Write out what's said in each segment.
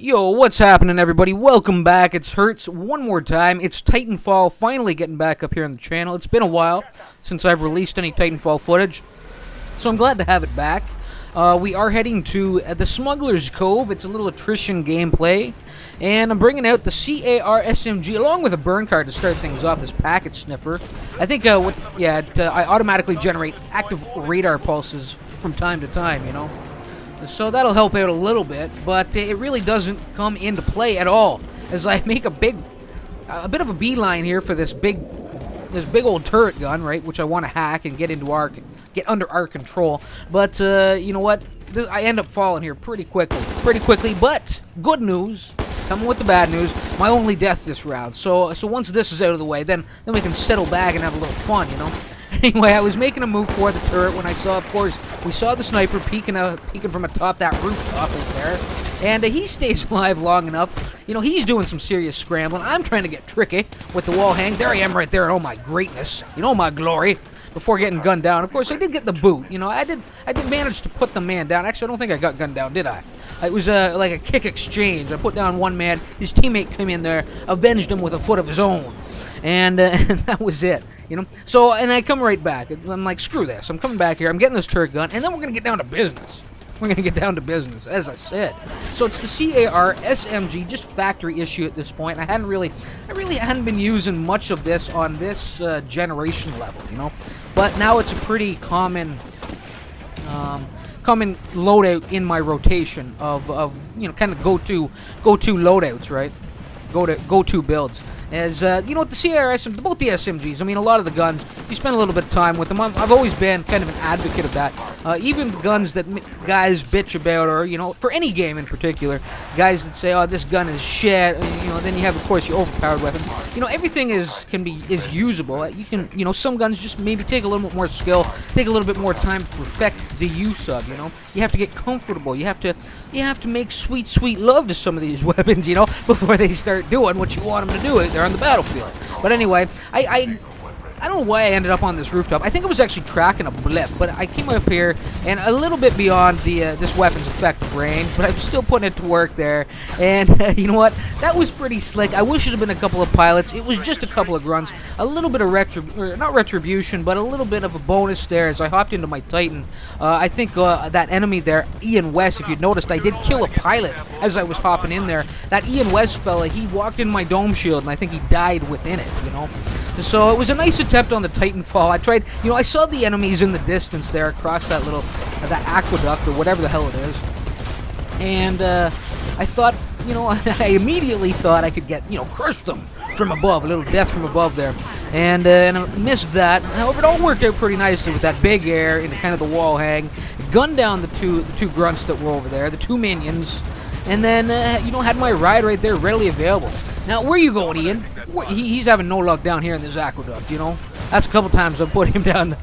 Yo, what's happening, everybody? Welcome back. It's Hertz one more time. It's Titanfall finally getting back up here on the channel. It's been a while since I've released any Titanfall footage, so I'm glad to have it back. We are heading to the Smuggler's Cove. It's a little attrition gameplay, and I'm bringing out the CAR SMG along with a burn card to start things off. This packet sniffer. I think I automatically generate active radar pulses from time to time. So that'll help out a little bit, but it really doesn't come into play at all, as I make a bit of a beeline here for this big old turret gun, right? Which I want to hack and get under our control. But you know what? I end up falling here pretty quickly. But good news, coming with the bad news, my only death this round. So once this is out of the way, then we can settle back and have a little fun, Anyway, I was making a move for the turret when I saw, of course, we saw the sniper peeking from atop that rooftop over there, and he stays alive long enough. He's doing some serious scrambling. I'm trying to get tricky with the wall hang. There I am right there in all my greatness, my glory, before getting gunned down. Of course, I did get the boot. I did manage to put the man down. Actually, I don't think I got gunned down, did I? It was like a kick exchange. I put down one man. His teammate came in there, avenged him with a foot of his own, and that was it. So, and I come right back. I'm like, screw this. I'm coming back here. I'm getting this turret gun, and then we're going to get down to business. We're going to get down to business, as I said. So it's the CAR SMG, just factory issue at this point. I really hadn't been using much of this on this generation level, But now it's a pretty common loadout in my rotation of kind of go-to loadouts, right? Go-to builds. As, with the CRS, both the SMGs, a lot of the guns, you spend a little bit of time with them. I've always been kind of an advocate of that. Even guns that guys bitch about, or, for any game in particular, guys that say, oh, this gun is shit, then you have, of course, your overpowered weapon. Everything is usable. You can, some guns just maybe take a little bit more skill, take a little bit more time to perfect the use of, You have to get comfortable. You have to make sweet, sweet love to some of these weapons, before they start doing what you want them to do. They're on the battlefield. But anyway, I don't know why I ended up on this rooftop. I think I was actually tracking a blip, but I came up here and a little bit beyond the this weapon's effective range, but I'm still putting it to work there. And you know what? That was pretty slick. I wish it had been a couple of pilots. It was just a couple of grunts, a little bit of not retribution, but a little bit of a bonus there as I hopped into my Titan. I think that enemy there, Ian West, if you'd noticed, I did kill a pilot as I was hopping in there. That Ian West fella, he walked in my dome shield, and I think he died within it, So it was a nice attempt on the Titanfall. I tried, I saw the enemies in the distance there across that that aqueduct or whatever the hell it is. And I thought, I immediately thought I could get, crush them from above, a little death from above there. And I missed that. However, it all worked out pretty nicely with that big air into kind of the wall hang. Gunned down the two grunts that were over there, the two minions. And then, had my ride right there readily available. Now, where you going, Ian? He's having no luck down here in this aqueduct, That's a couple times I've put him down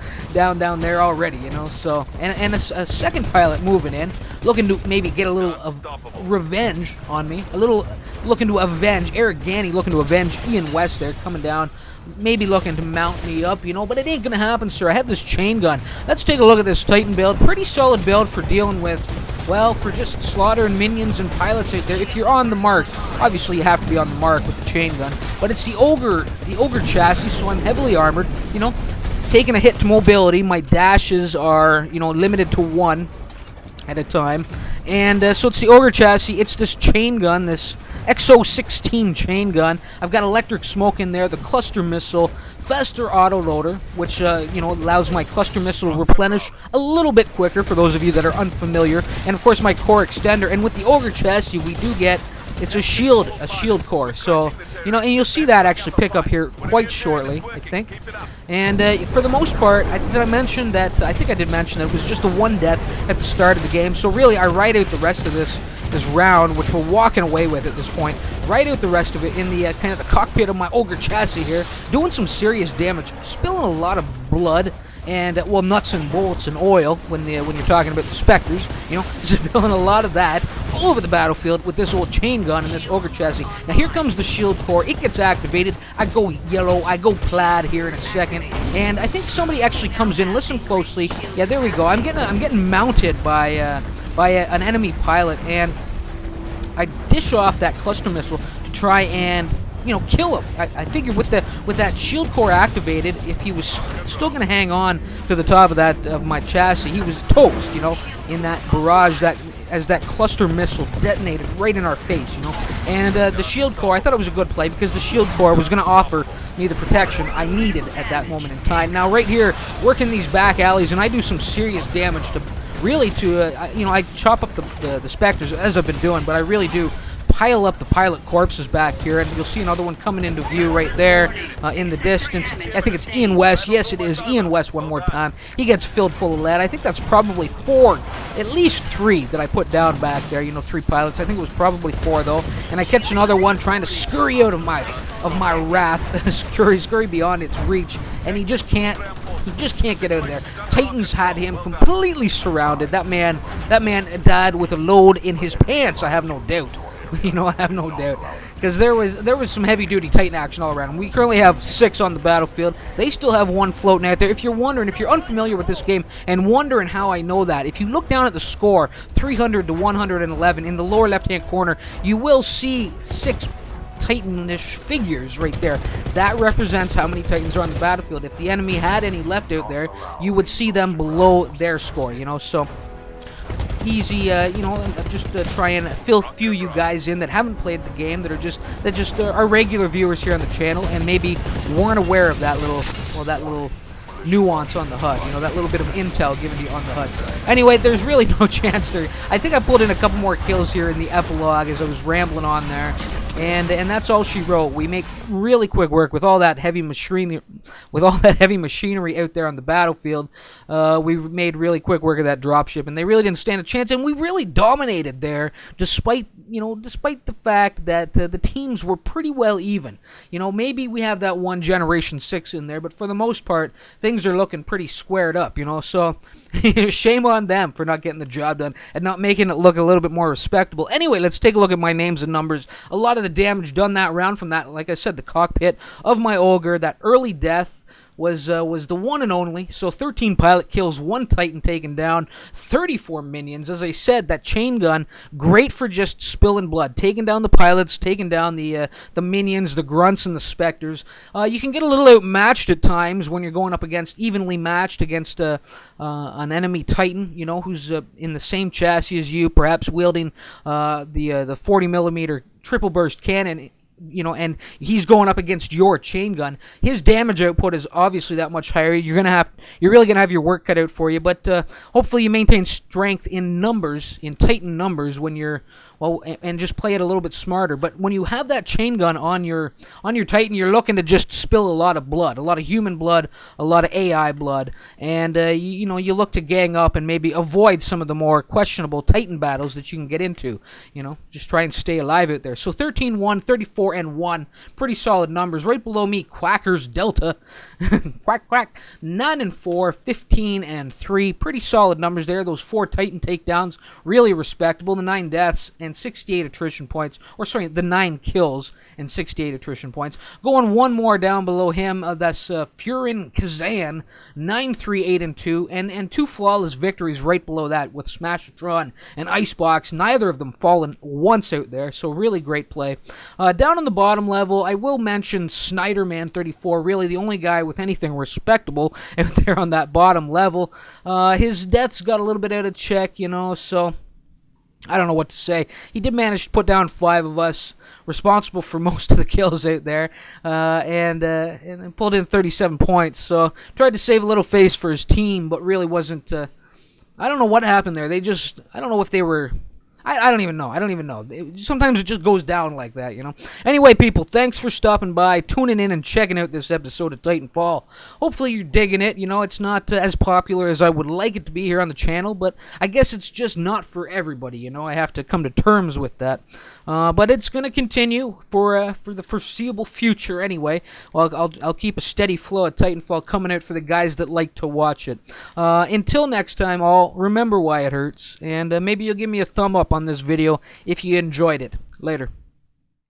there already, So, and a second pilot moving in, looking to maybe get a little of revenge on me. A little looking to avenge, Eric Ganny looking to avenge Ian West there, coming down. Maybe looking to mount me up, but it ain't gonna happen, sir. I have this chain gun. Let's take a look at this Titan build. Pretty solid build for dealing with, well, for just slaughtering minions and pilots out there. If you're on the mark, obviously you have to be on the mark with the chain gun. But it's the ogre chassis, so I'm heavily armored. Taking a hit to mobility. My dashes are, limited to 1 at a time. And so it's the ogre chassis. It's this chain gun, this XO16 chain gun. I've got electric smoke in there, the cluster missile, faster autoloader, which allows my cluster missile to replenish a little bit quicker for those of you that are unfamiliar, and of course my core extender. And with the ogre chassis, we do get it's a shield core. So and you'll see that actually pick up here quite shortly, I think. And for the most part, I think I did mention that it was just a 1 death at the start of the game. So really, I ride out the rest of this round, which we're walking away with at this point, right out the rest of it in the kind of the cockpit of my ogre chassis here, doing some serious damage, spilling a lot of blood and well, nuts and bolts and oil when you're talking about the Spectres, spilling a lot of that all over the battlefield with this old chain gun and this ogre chassis. Now here comes the shield core. It gets activated. I go yellow. I go plaid here in a second, and I think somebody actually comes in. Listen closely. Yeah, there we go. I'm getting mounted by an enemy pilot, and I dish off that cluster missile to try and, you know, kill him. I figured with that shield core activated, if he was still going to hang on to the top of my chassis, he was toast, you know, in that barrage as that cluster missile detonated right in our face, you know. And the shield core, I thought it was a good play because the shield core was going to offer me the protection I needed at that moment in time. Now, right here, working these back alleys, and I do some serious damage to, really to, you know, I chop up the Spectres as I've been doing, but I really do pile up the pilot corpses back here, and you'll see another one coming into view right there in the distance. I think it's Ian West. Yes, it is Ian West one more time. He gets filled full of lead. I think that's probably 4, at least 3 that I put down back there, you know, 3 pilots. I think it was probably 4, though. And I catch another one trying to scurry out of my wrath, scurry beyond its reach, and he just can't get out of there. Titans had him completely surrounded. That man died with a load in his pants, I have no doubt. You know, I have no doubt, because there was some heavy-duty Titan action all around. We currently have 6 on the battlefield. They still have 1 floating out there. If you're wondering, if you're unfamiliar with this game and wondering how I know that, if you look down at the score, 300 to 111, in the lower left-hand corner, you will see 6 Titanish figures right there. That represents how many Titans are on the battlefield. If the enemy had any left out there, you would see them below their score, you know, so easy, you know, just try and fill a few you guys in that haven't played the game, that just are regular viewers here on the channel and maybe weren't aware of that little nuance on the HUD, you know, that little bit of intel given to you on the HUD. Anyway, there's really no chance there. I think I pulled in a couple more kills here in the epilogue as I was rambling on there. And that's all she wrote. We make really quick work with all that heavy machinery, out there on the battlefield. We made really quick work of that dropship, and they really didn't stand a chance. And we really dominated there, despite the fact that the teams were pretty well even. You know, maybe we have that one Generation 6 in there, but for the most part, things are looking pretty squared up. You know, so shame on them for not getting the job done and not making it look a little bit more respectable. Anyway, let's take a look at my names and numbers. A lot of the damage done that round from that, like I said, the cockpit of my Ogre. That early death was the one and only. So 13 pilot kills, 1 Titan taken down, 34 minions. As I said, that chain gun, great for just spilling blood, taking down the pilots, taking down the minions, the grunts, and the Spectres. You can get a little outmatched at times when you're going up against, evenly matched against an enemy Titan, you know, who's in the same chassis as you, perhaps wielding the 40mm triple burst cannon, you know, and he's going up against your chain gun. His damage output is obviously that much higher. You're really gonna have your work cut out for you. But hopefully you maintain strength in numbers, in Titan numbers, when you're and just play it a little bit smarter. But when you have that chain gun on your Titan, you're looking to just spill a lot of blood, a lot of human blood, a lot of AI blood, and you know, you look to gang up and maybe avoid some of the more questionable Titan battles that you can get into. You know, just try and stay alive out there. So 13-1, 34-1, pretty solid numbers. Right below me, Quackers Delta, quack quack, 9-4, 15-3, pretty solid numbers there. Those 4 Titan takedowns, really respectable. The 9 deaths and 68 attrition points, or sorry, the 9 kills and 68 attrition points. Going one more down below him, that's Furin Kazan, 9-3, 8-2, and 2 flawless victories right below that with Smashatron and Icebox. Neither of them fallen once out there, so really great play. Down on the bottom level, I will mention Snyderman 34, really the only guy with anything respectable out there on that bottom level. His deaths got a little bit out of check, you know, so I don't know what to say. He did manage to put down 5 of us, responsible for most of the kills out there, and pulled in 37 points. So tried to save a little face for his team, but really wasn't. I don't know what happened there. I don't know if they were. I don't even know. Sometimes it just goes down like that, you know. Anyway, people, thanks for stopping by, tuning in, and checking out this episode of Titanfall. Hopefully you're digging it. You know, it's not as popular as I would like it to be here on the channel, but I guess it's just not for everybody, you know. I have to come to terms with that. But it's going to continue for the foreseeable future anyway. Well, I'll keep a steady flow of Titanfall coming out for the guys that like to watch it. Until next time, all, remember why it hurts, and maybe you'll give me a thumb up on this video if you enjoyed it. Later.